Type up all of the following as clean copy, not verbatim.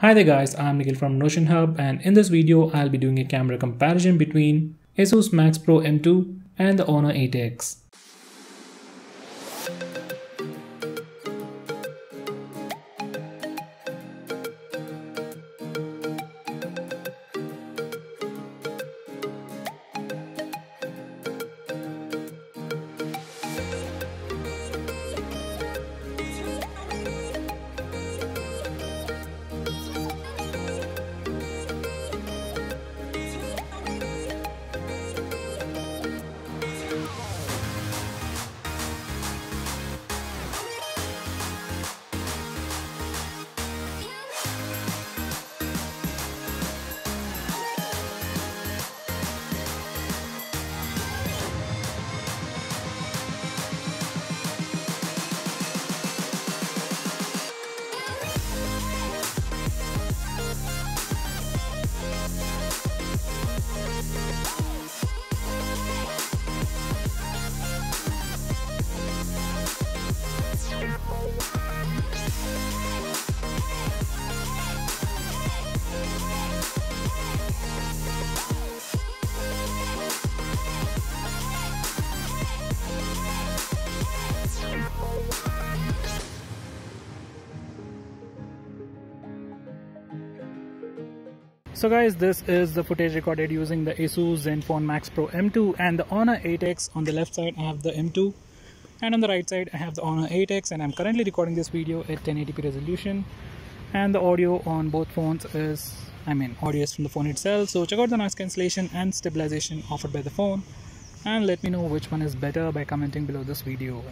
Hi there guys, I'm Nikhil from Notion Hub, and in this video I'll be doing a camera comparison between Asus Max Pro M2 and the Honor 8X. So guys, this is the footage recorded using the Asus Zenfone Max Pro M2 and the Honor 8X. On the left side I have the M2 and on the right side I have the Honor 8X, and I'm currently recording this video at 1080p resolution, and the audio on both phones is, audio is from the phone itself. So check out the noise cancellation and stabilization offered by the phone and let me know which one is better by commenting below this video.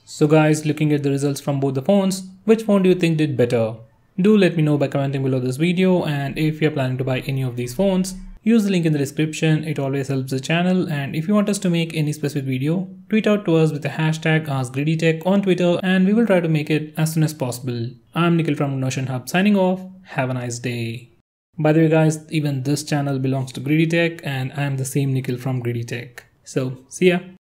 So guys, looking at the results from both the phones, which phone do you think did better? Do let me know by commenting below this video, and if you're planning to buy any of these phones, use the link in the description. It always helps the channel, and if you want us to make any specific video, tweet out to us with the hashtag AskGreedyTech on Twitter and we will try to make it as soon as possible. I'm Nikhil from Notion Hub signing off. Have a nice day. By the way guys, even this channel belongs to Greedy Tech and I am the same Nikhil from Greedy Tech. So see ya.